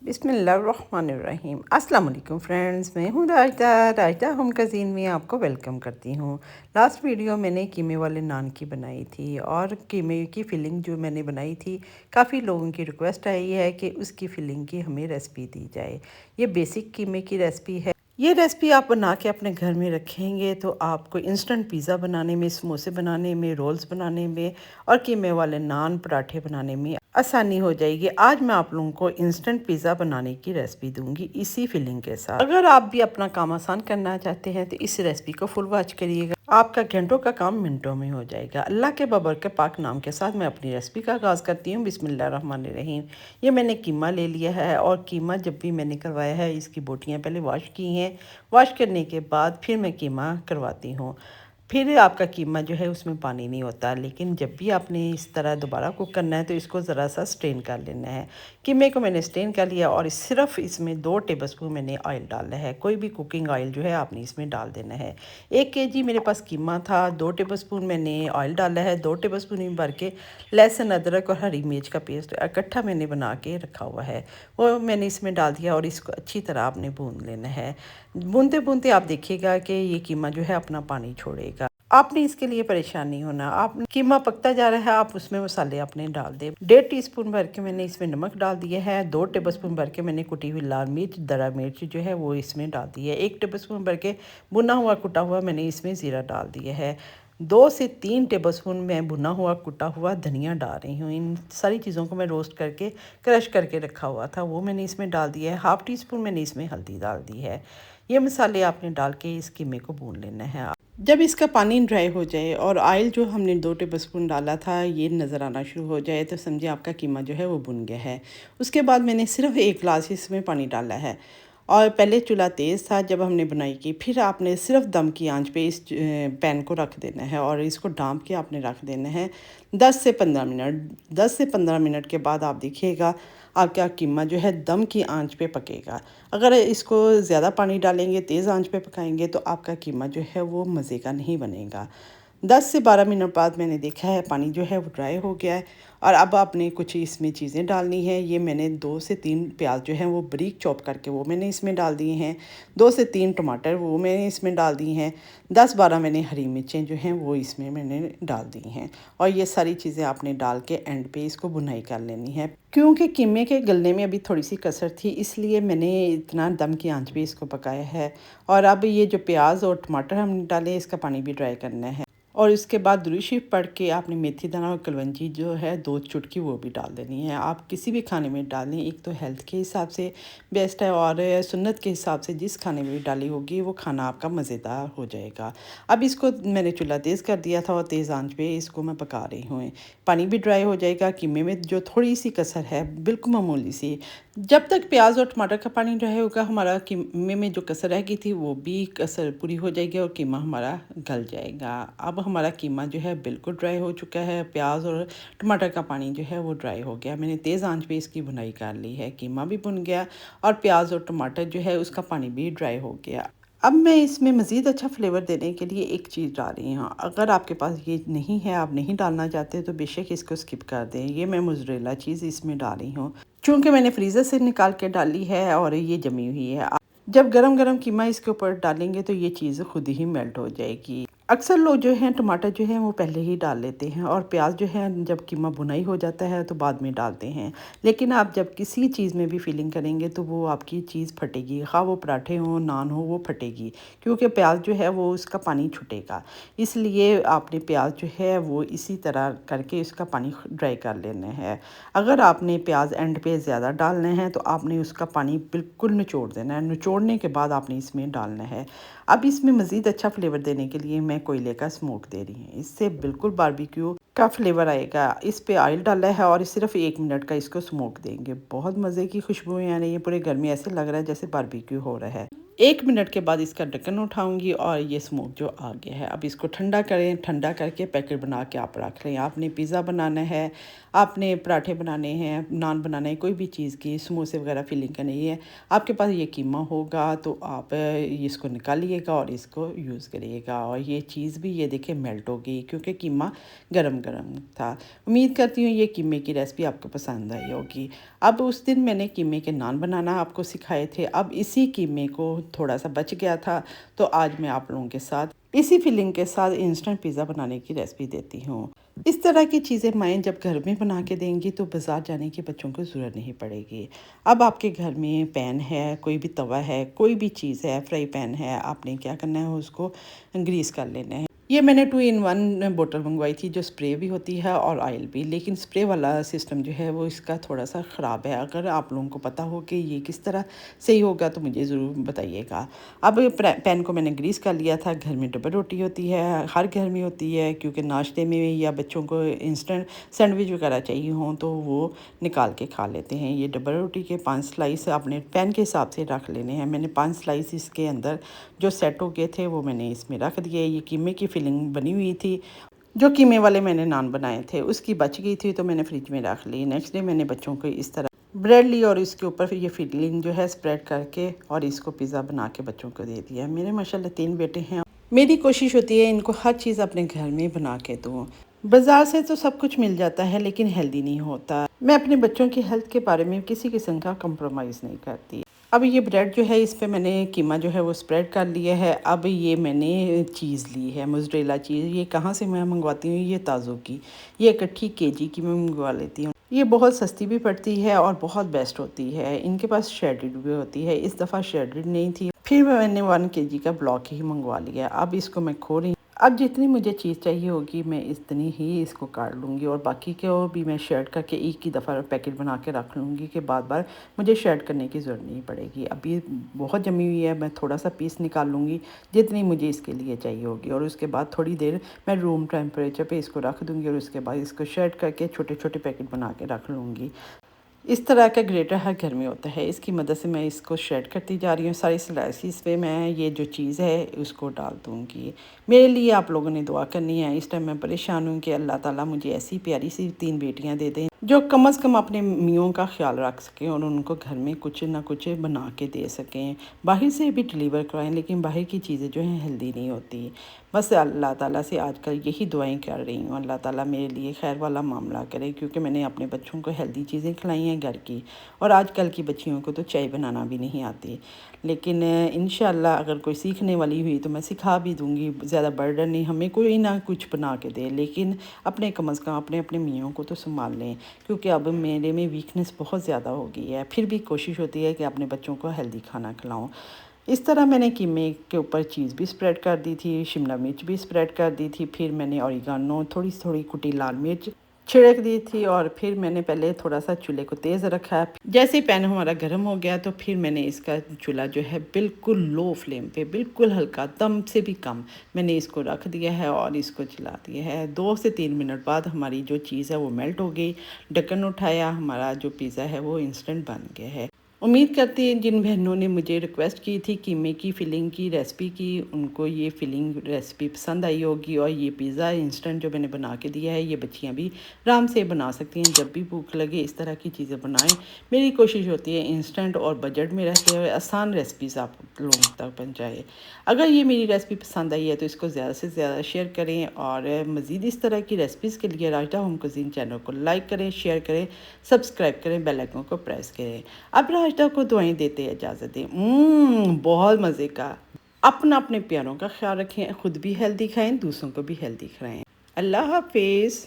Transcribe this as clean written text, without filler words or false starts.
बिस्मिल्लाहिर्रहमानिर्रहीम। अस्सलाम वालेकुम फ्रेंड्स, मैं हूँ राजदा होम कज़ीन में आपको वेलकम करती हूँ। लास्ट वीडियो मैंने कीमे वाले नान की बनाई थी और कीमे की फिलिंग जो मैंने बनाई थी, काफ़ी लोगों की रिक्वेस्ट आई है कि उसकी फिलिंग की हमें रेसिपी दी जाए। ये बेसिक कीमे की रेसिपी है। ये रेसिपी आप बना के अपने घर में रखेंगे तो आपको इंस्टेंट पिज़्ज़ा बनाने में, समोसे बनाने में, रोल्स बनाने में और कीमे वाले नान पराठे बनाने में आसानी हो जाएगी। आज मैं आप लोगों को इंस्टेंट पिज़्ज़ा बनाने की रेसिपी दूंगी इसी फिलिंग के साथ। अगर आप भी अपना काम आसान करना चाहते हैं तो इस रेसिपी को फुल वॉच करिएगा, आपका घंटों का काम मिनटों में हो जाएगा। अल्लाह के बबरकत पाक नाम के साथ मैं अपनी रेसिपी का आगाज़ करती हूँ। बिस्मिल्लाहिर्रहमानिर्रहीम। ये मैंने कीमा ले लिया है और कीमा जब भी मैंने करवाया है, इसकी बोटियाँ पहले वॉश की हैं। वॉश करने के बाद फिर मैं कीमा करवाती हूँ। फिर आपका कीमा जो है उसमें पानी नहीं होता, लेकिन जब भी आपने इस तरह दोबारा कुक करना है तो इसको ज़रा सा स्ट्रेन कर लेना है। कीमे को मैंने स्ट्रेन कर लिया और सिर्फ इसमें 2 टेबलस्पून मैंने ऑयल डाला है। कोई भी कुकिंग ऑयल जो है आपने इसमें डाल देना है। 1 केजी मेरे पास कीमा था, 2 टेबलस्पून मैंने ऑयल डाला है, 2 टेबलस्पून में भर के लहसुन, अदरक और हरी मिर्च का पेस्ट इकट्ठा मैंने बना के रखा हुआ है, वो मैंने इसमें डाल दिया और इसको अच्छी तरह आपने भून लेना है। भूनते भूनते आप देखिएगा कि ये कीमा जो है अपना पानी छोड़ेगा। आपने इसके लिए परेशान नहीं होना। आप कीमा पकता जा रहा है, आप उसमें मसाले अपने डाल दें। 1.5 टीस्पून भर के मैंने इसमें नमक डाल दिया है। 2 टेबलस्पून भर के मैंने कुटी हुई लाल मिर्च, दरा मिर्च जो है वो इसमें डाल दी है। 1 टेबलस्पून भर के भुना हुआ कुटा हुआ मैंने इसमें ज़ीरा डाल दिया है। 2 से 3 टेबलस्पून मैं भुना हुआ कुटा हुआ धनिया डाल रही हूँ। इन सारी चीज़ों को मैं रोस्ट करके क्रश करके रखा हुआ था, वो मैंने इसमें डाल दिया है। 1/2 टीस्पून मैंने इसमें हल्दी डाल दी है। ये मसाले आपने डाल के इस कीमे को भून लेना है। जब इसका पानी ड्राई हो जाए और ऑयल जो हमने 2 टेबलस्पून डाला था ये नज़र आना शुरू हो जाए तो समझिए आपका कीमा जो है वो भुन गया है। उसके बाद मैंने सिर्फ 1 गिलास इसमें पानी डाला है और पहले चूल्हा तेज़ था जब हमने बनाई की। फिर आपने सिर्फ दम की आंच पे इस पैन को रख देना है और इसको ढाँप के आपने रख देना है 10 से 15 मिनट। 10 से 15 मिनट के बाद आप देखिएगा आपका कीमा जो है दम की आंच पे पकेगा। अगर इसको ज़्यादा पानी डालेंगे, तेज़ आंच पे पकाएंगे तो आपका कीमा जो है वो मज़े का नहीं बनेगा। 10 से 12 मिनट बाद मैंने देखा है पानी जो है वो ड्राई हो गया है और अब आपने कुछ इसमें चीज़ें डालनी है। ये मैंने 2 से 3 प्याज जो हैं वो बारीक चॉप करके वो मैंने इसमें डाल दिए हैं। 2 से 3 टमाटर वो मैंने इसमें डाल दिए हैं। 10-12 मैंने हरी मिर्चें जो हैं वो इसमें मैंने डाल दी हैं और ये सारी चीज़ें आपने डाल के एंड पे इसको भुनाई कर लेनी है। क्योंकि कीमे के गलने में अभी थोड़ी सी कसर थी, इसलिए मैंने इतना दम की आंच पे इसको पकाया है। और अब ये जो प्याज और टमाटर हमने डाले इसका पानी भी ड्राई करना है और इसके बाद दुरूद शरीफ पढ़ के आपने मेथी दाना और कलवंजी जो है 2 चुटकी वो भी डाल देनी है। आप किसी भी खाने में डालें, एक तो हेल्थ के हिसाब से बेस्ट है और सुन्नत के हिसाब से जिस खाने में भी डाली होगी वो खाना आपका मज़ेदार हो जाएगा। अब इसको मैंने चूल्हा तेज़ कर दिया था और तेज़ आंच पे इसको मैं पका रही हूँ। पानी भी ड्राई हो जाएगा। कीमे में जो थोड़ी सी कसर है बिल्कुल मामूली सी, जब तक प्याज और टमाटर का पानी ड्राई होगा हमारा कीमे में जो कसर रह गई थी वो भी कसर पूरी हो जाएगी और कीमा हमारा गल जाएगा। अब हमारा कीमा जो है बिल्कुल ड्राई हो चुका है। प्याज और टमाटर का पानी जो है वो ड्राई हो गया। मैंने तेज़ आंच पे इसकी भुनाई कर ली है। कीमा भी भुन गया और प्याज और टमाटर जो है उसका पानी भी ड्राई हो गया। अब मैं इसमें मज़ीद अच्छा फ्लेवर देने के लिए एक चीज़ डाल रही हूँ। अगर आपके पास ये नहीं है, आप नहीं डालना चाहते तो बेशक इसको स्किप कर दें। ये मैं मोज़रेला चीज़ इसमें डाल रही हूँ चूँकि मैंने फ्रीज़र से निकाल के डाली है और ये जमी हुई है। जब गरम गरम कीमा इसके ऊपर डालेंगे तो ये चीज़ खुद ही मेल्ट हो जाएगी। अक्सर लोग जो हैं टमाटर जो हैं वो पहले ही डाल लेते हैं और प्याज जो है जब कीमा भुनाई हो जाता है तो बाद में डालते हैं। लेकिन आप जब किसी चीज़ में भी फिलिंग करेंगे तो वो आपकी चीज़ फटेगी, खा वो पराठे हों, नान हो, वो फटेगी क्योंकि प्याज जो है वो उसका पानी छूटेगा। इसलिए आपने प्याज जो है वो इसी तरह करके इसका पानी ड्राई कर लेना है। अगर आपने प्याज एंड पे ज़्यादा डालना है तो आपने उसका पानी बिल्कुल निचोड़ देना है। निचोड़ने के बाद आपने इसमें डालना है। अब इसमें मज़ीद अच्छा फ्लेवर देने के लिए मैं कोयले का स्मोक दे रही हूँ। इससे बिल्कुल बारबेक्यू का फ्लेवर आएगा। इस पे ऑयल डाला है और सिर्फ 1 मिनट का इसको स्मोक देंगे। बहुत मज़े की खुशबू आ रही है, पूरे घर में ऐसे लग रहा है जैसे बारबेक्यू हो रहा है। 1 मिनट के बाद इसका ढक्कन उठाऊंगी और ये स्मोक जो आ गया है। अब इसको ठंडा करें, ठंडा करके पैकेट बना के आप रख लें। आपने पिज़्ज़ा बनाना है, आपने पराठे बनाने हैं, नान बनाना है, कोई भी चीज़ की समोसे वगैरह फिलिंग करनी है, आपके पास ये कीमा होगा तो आप इसको निकालिएगा और इसको यूज़ करिएगा। और ये चीज़ भी ये देखिए मेल्ट हो गई क्योंकि कीमा गरम गरम था। उम्मीद करती हूँ ये कीमे की रेसिपी आपको पसंद आई होगी। अब उस दिन मैंने कीमे के नान बनाना आपको सिखाए थे। अब इसी कीमे को थोड़ा सा बच गया था तो आज मैं आप लोगों के साथ इसी फिलिंग के साथ इंस्टेंट पिज़्ज़ा बनाने की रेसिपी देती हूँ। इस तरह की चीज़ें माएँ जब घर में बना के देंगी तो बाज़ार जाने की बच्चों को ज़रूरत नहीं पड़ेगी। अब आपके घर में पैन है, कोई भी तवा है, कोई भी चीज़ है, फ्राई पैन है, आपने क्या करना है उसको ग्रीस कर लेना है। ये मैंने 2 in 1 बोतल मंगवाई थी जो स्प्रे भी होती है और ऑयल भी, लेकिन स्प्रे वाला सिस्टम जो है वो इसका थोड़ा सा ख़राब है। अगर आप लोगों को पता हो कि ये किस तरह सही होगा तो मुझे ज़रूर बताइएगा। अब पैन को मैंने ग्रीस कर लिया था। घर में डबल रोटी होती है, हर घर में होती है, क्योंकि नाश्ते में या बच्चों को इंस्टेंट सैंडविच वगैरह चाहिए हों तो वो निकाल के खा लेते हैं। ये डबल रोटी के 5 स्लाइस अपने पैन के हिसाब से रख लेने हैं। मैंने 5 स्लाइस इसके अंदर जो सेट हो गए थे वो मैंने इसमें रख दिए। ये कीमे की फिलिंग बनी हुई थी, जो कीमे वाले मैंने नान बनाए थे उसकी बच गई थी तो मैंने फ्रिज में रख ली। नेक्स्ट डे मैंने बच्चों को इस तरह ब्रेड ली और इसके ऊपर फिर ये फिलिंग जो है स्प्रेड करके और इसको पिज़्ज़ा बना के बच्चों को दे दिया। मेरे माशाल्लाह 3 बेटे हैं। मेरी कोशिश होती है इनको हर चीज़ अपने घर में बना के दूँ। बाज़ार से तो सब कुछ मिल जाता है लेकिन हेल्दी नहीं होता। मैं अपने बच्चों की हेल्थ के बारे में किसी किस्म का कंप्रोमाइज़ नहीं करती। अब ये ब्रेड जो है इस पे मैंने कीमा जो है वो स्प्रेड कर लिया है। अब ये मैंने चीज़ ली है, मोज़रेला चीज़। ये कहाँ से मैं मंगवाती हूँ? ये ताज़ों की, ये इकट्ठी केजी की मैं मंगवा लेती हूँ। ये बहुत सस्ती भी पड़ती है और बहुत बेस्ट होती है। इनके पास श्रेडेड भी होती है, इस दफ़ा श्रेडेड नहीं थी। फिर मैंने 1 केजी का ब्लॉक ही मंगवा लिया। अब इसको मैं खो रही। अब जितनी मुझे चीज़ चाहिए होगी मैं इतनी ही इसको काट लूँगी और बाकी को भी मैं शेड करके एक ही दफ़ा पैकेट बना के रख लूँगी कि बार बार मुझे शेड करने की ज़रूरत नहीं पड़ेगी। अब ये बहुत जमी हुई है, मैं थोड़ा सा पीस निकाल लूँगी जितनी मुझे इसके लिए चाहिए होगी और उसके बाद थोड़ी देर मैं रूम टेम्परेचर पे इसको रख दूँगी और उसके बाद इसको शेड करके छोटे छोटे पैकेट बना के रख लूँगी। इस तरह का ग्रेटर हर घर में होता है, इसकी मदद से मैं इसको शेड करती जा रही हूँ। सारी स्लाइसिस पे मैं ये जो चीज़ है उसको डाल दूँगी। मेरे लिए आप लोगों ने दुआ करनी है। इस टाइम मैं परेशान हूँ कि अल्लाह ताला मुझे ऐसी प्यारी सी 3 बेटियाँ दे दें जो कम अज़ कम अपने मियों का ख्याल रख सकें और उनको घर में कुछ ना कुछ बना के दे सकें। बाहर से भी डिलीवर करवाएं लेकिन बाहर की चीज़ें जो हैं हेल्दी नहीं होती। बस अल्लाह ताला से आजकल यही दुआएं कर रही हूँ, अल्लाह ताला मेरे लिए खैर वाला मामला करे, क्योंकि मैंने अपने बच्चों को हेल्दी चीज़ें खिलाई हैं घर की। और आजकल की बच्चियों को तो चाय बनाना भी नहीं आती, लेकिन इंशाल्लाह अगर कोई सीखने वाली हुई तो मैं सिखा भी दूँगी। ज़्यादा बर्डन नहीं, हमें कोई ना कुछ बना के दे, लेकिन अपने कम अज़ कम अपने अपने मियों को तो संभाल लें, क्योंकि अब मेरे में वीकनेस बहुत ज़्यादा हो गई है। फिर भी कोशिश होती है कि अपने बच्चों को हेल्दी खाना खिलाऊँ। इस तरह मैंने कीमे के ऊपर चीज़ भी स्प्रेड कर दी थी, शिमला मिर्च भी स्प्रेड कर दी थी, फिर मैंने ऑरिगानो थोड़ी थोड़ी कुटी लाल मिर्च छिड़क दी थी और फिर मैंने पहले थोड़ा सा चूल्हे को तेज़ रखा। जैसे ही पैन हमारा गर्म हो गया तो फिर मैंने इसका चूल्हा जो है बिल्कुल लो फ्लेम पे, बिल्कुल हल्का, दम से भी कम मैंने इसको रख दिया है और इसको चला दिया है। 2 से 3 मिनट बाद हमारी जो चीज़ है वो मेल्ट हो गई। ढक्कन उठाया, हमारा जो पिज़्ज़ा है वो इंस्टेंट बन गया है। उम्मीद करती हैं जिन बहनों ने मुझे रिक्वेस्ट की थी कीमे की फिलिंग की रेसिपी की, उनको ये फिलिंग रेसिपी पसंद आई होगी। और ये पिज़्ज़ा इंस्टेंट जो मैंने बना के दिया है ये बच्चियां भी आराम से बना सकती हैं। जब भी भूख लगे इस तरह की चीज़ें बनाएं। मेरी कोशिश होती है इंस्टेंट और बजट में रहते हुए आसान रेसिपीज़ आप लोगों तक पहुँचाए। अगर ये मेरी रेसिपी पसंद आई है तो इसको ज़्यादा से ज़्यादा शेयर करें और मज़ीद इस तरह की रेसिपीज़ के लिए रायता होम कुज़ीन चैनल को लाइक करें, शेयर करें, सब्सक्राइब करें, बेल आइकन को प्रेस करें। अब रायता को दुआएं देते इजाज़त दें। बहुत मज़े का। अपना अपने प्यारों का ख्याल रखें, खुद भी हेल्दी खाएं, दूसरों को भी हेल्दी खिलाएं। अल्लाह हाफिज़।